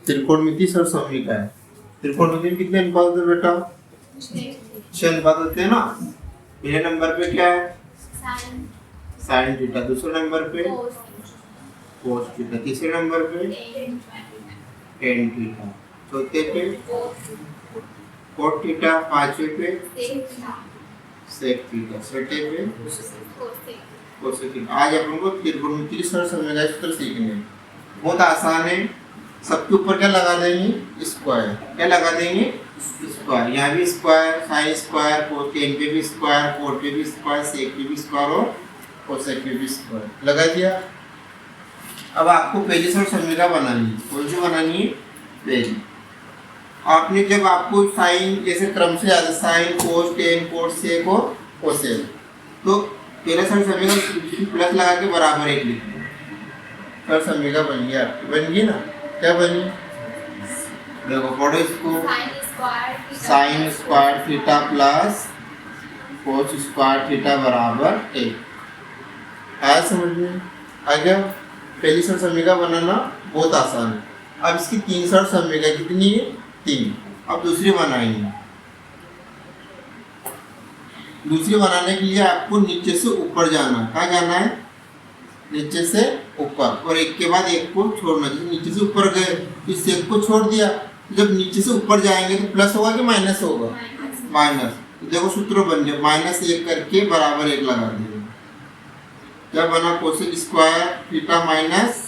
त्रिकोणमिति सरसम्यिका है। त्रिकोणमिति में कितने अनुपात होते हैं बेटा? 6 अनुपात होते हैं ना। पहले नंबर पे क्या है? Sine theta. दूसरे नंबर पे कोस थीटा। तीसरे नंबर पे टेन थीटा। चौथे पे कोट थीटा। पांचवे पे सेक थीटा। छठे पे कोसेक थीटा। आज अपन को त्रिकोणमिति सरसम्यिका सूत्र सीखने हैं। बहुत आसान है। सबके ऊपर क्या लगा देंगे? स्क्वायर। क्या लगा देंगे? स्क्वायर। यहाँ भी स्क्वायर, साइन स्क्वायर, टेन पे भी स्क्वायर, कोट पे भी स्क्वायर, सेक पे भी स्क्वायर और कोसेक पे भी स्क्वायर लगा दिया। अब आपको पहली सरसम्यिका बनानी है। कौन सी बनानी है? पहली। आपने जब आपको साइन जैसे क्रम से याद है, साइन, कोस, टेन, कोट, सेक और कोसेक, तो पहले सरसम्यिका प्लस लगा के बराबर एक लिखते हैं। सरसम्यिका बन गई आपकी। बन गई ना? क्या बनी? देखो पढ़ो इसको। Sine square theta plus cos square theta बराबर 1। आया समझ में? आ गया? पहली सरसम्यिका बनाना बहुत आसान है। अब इसकी 3 सरसम्यिका कितनी है? 3। अब दूसरी बनाएंगे। दूसरी बनाने के लिए आपको नीचे से ऊपर जाना है। कहाँ जाना है? नीचे से ऊपर, और एक के बाद एक को छोड़ना। जैसे नीचे से ऊपर गए, इस एक को छोड़ दिया। जब नीचे से ऊपर जाएंगे तो प्लस होगा कि माइनस होगा? माइनस। तो देखो सूत्र बन गया, -1 करके बराबर 1 लगा दिया। क्या बना? कोसेक स्क्वायर थीटा माइनस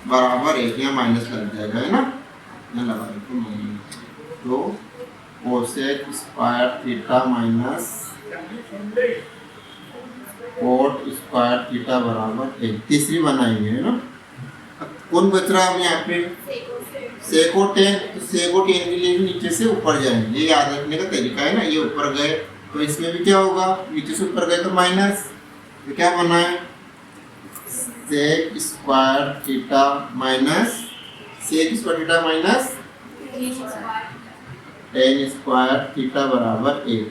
बराबर 1। यहाँ माइनस लग जाएगा, है ना? यहाँ लगा दो माइनस। तो cosec square theta minus cot square theta बराबर 1। तीसरी बनाएंगे, है ना? कौन बच रहा है यहाँ पे? सेक और टेन। तो सेक और टेन के लिए भी नीचे से ऊपर जाएंगे। ये याद रखने का तरीका है ना। ये ऊपर गए तो इसमें भी क्या होगा? नीचे से ऊपर गए तो माइनस। तो क्या बना है? Sec square theta minus sec square theta minus ten square theta बराबर 1।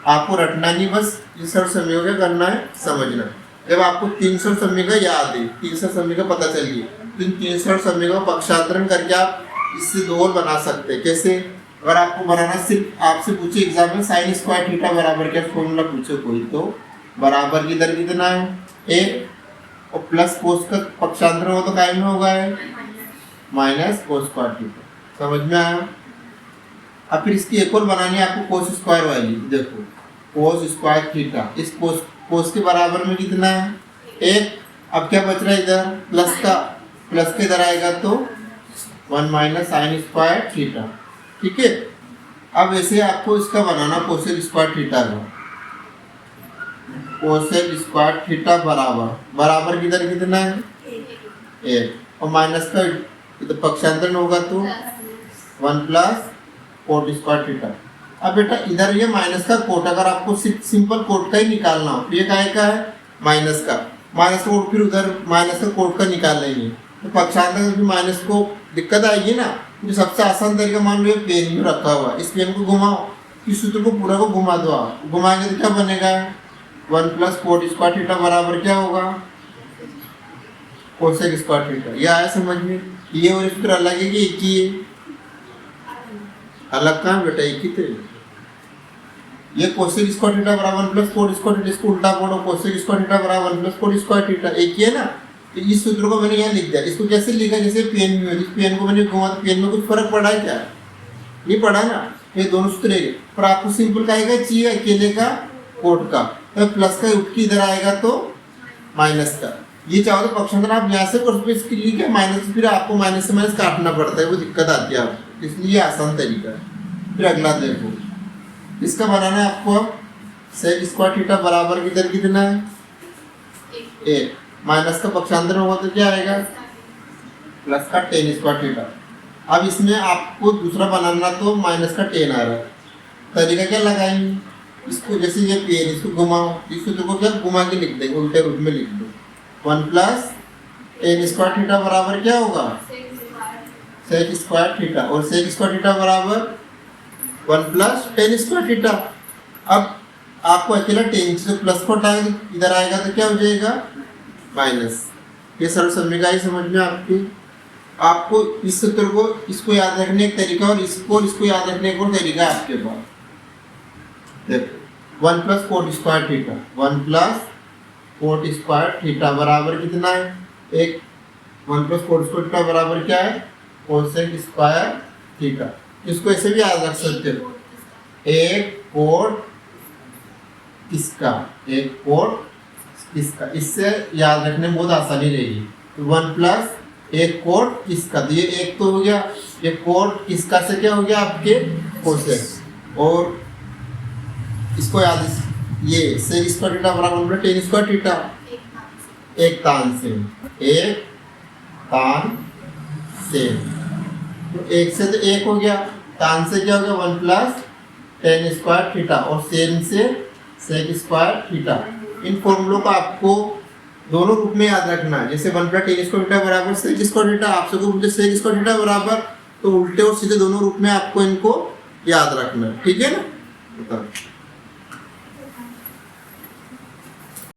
आपको रटना नहीं, बस इस सरसम्यिका करना है, समझना। जब आपको 3 सरसम्यिका याद है, 3 सरसम्यिका पता चलिए, तो इन 3 सरसम्यिका पक्षांतरण करके आप इससे 2 और बना सकते हैं। कैसे? अगर आपको बनाना सिर्फ आपसे पूछे एग्जाम में साइन स्क्वायर थीटा बराबर क्या फॉर्मूला पूछे कोई, तो बराबर की दर कितना है? 1, और प्लस कोस का पक्षांतरण हो तो काय में होगा माइनस कोस स्क्वायर थीटा। समझ में आया? अब फिर इसकी एक और बनानी है आपको, कोस स्क्वायर वाली। देखो कोस स्क्वायर थीटा, इस कोस के बराबर में कितना है? 1। अब क्या बच रहा है इधर? प्लस का इधर आएगा तो 1 माइनस साइन स्क्वायर थीटा। ठीक है? अब ऐसे आपको इसका बनाना कोसेक स्क्वायर थीटा का। कोसेक स्क्वायर थीटा बराबर की दर कितना है? 1, और माइनस का तो पक्षांतरण होगा तो 1 प्लस कोट स्क्वायर थीटा। अब बेटा इधर ये माइनस का कोट, अगर आपको सिंपल कोट का ही निकालना हो, ये काय का है? माइनस का कोट। फिर उधर माइनस का कोट का निकाल लेंगे तो पक्षांतर में माइनस को दिक्कत आएगी ना। जो सबसे आसान तरीका मान लो, पेन में रखा हुआ, इस पेन को घुमाओ, इस सूत्र को पूरा को घुमा दो। आप घुमाएंगे तो क्या बनेगा? 1 प्लस कोट स्क्वायर थीटा बराबर क्या होगा? Cosec square theta. यह आया समझ में? ये और सूत्र अलग है कि एक ही है? अलग कहाँ बेटा? एक ही थे। ये कोसेक स्क्वायर थीटा बराबर 1 प्लस कोट स्क्वायर थीटा, इसको उल्टा पढ़ो, कोसेक स्क्वायर थीटा बराबर 1 प्लस कोट स्क्वायर थीटा। एक ही है ना? तो इस सूत्र को मैंने यहाँ लिख दिया। इसको कैसे लिखा? जैसे पेन में, इस पेन को मैंने घुमा तो पेन में कुछ फर्क पड़ा है क्या? नहीं पड़ा ना। ये दोनों सूत्र है, पर आपको सिंपल का आएगा चाहिए अकेले का कोट का, तो प्लस का उठ के इधर आएगा तो माइनस का। ये चाहो तो पक्षांतर आप यहाँ से कर, इसके लिए माइनस, फिर आपको माइनस से माइनस काटना पड़ता है, वो दिक्कत आती है आपको, इसलिए आसान तरीका है। फिर अगला देखो, इसका बनाना है आपको। अब सेक स्क्वायर थीटा बराबर की दर कितना है? 1, माइनस का पक्षांतर होगा तो क्या आएगा? प्लस का टेन स्क्वायर थीटा। अब इसमें आपको दूसरा बनाना तो माइनस का 10 आ रहा है। तरीका क्या लगाएंगे? इसको जैसे ये पेन, इसको घुमाओ, इस सूत्र को क्या घुमा के लिख देंगे, उल्टे रूप में लिख दो। 1 प्लस टेन स्क्वायर थीटा बराबर क्या होगा? सेक स्क्वायर थीटा, और सेक स्क्वायर थीटा बराबर 1 प्लस टेन स्क्वायर थीटा। अब आपको अकेला 10 से प्लस को हटाएंगे, इधर आएगा तो क्या हो जाएगा? माइनस। ये सरल समीकरण समझ में आपकी आपको इस सूत्र को इसको याद रखने का तरीका और इसको याद रखने का तरीका है आपके पास। देखो 1 + cot square theta, 1 + cot square theta बराबर कितना है? 1 1 + cot स्क्वायर थीटा बराबर क्या है? Cosec square theta. इसको ऐसे भी याद रख सकते हो, एक कोट किसका, एक कोट किसका, इससे याद रखने में बहुत आसानी रहेगी। तो 1 + एक कोट किसका, तो ये एक तो हो गया, ये कोट किसका से क्या हो गया आपके कोसेक, और इसको याद, ये सेक स्क्वायर थीटा बराबर tan स्क्वायर थीटा, एक तान से, एक तान से, तो एक से तो एक हो गया, तान से क्या हो गया 1 + tan स्क्वायर थीटा, और सेन से सेक स्क्वायर थीटा। इन फॉर्मूलों को आपको दोनों रूप में याद रखना है। जैसे 1 + tan स्क्वायर थीटा बराबर सेक स्क्वायर थीटा, आपसे को बोलते सेक स्क्वायर थीटा बराबर, तो उल्टे और सीधे दोनों रूप में आपको इनको याद रखना है, ठीक है ना। बताओ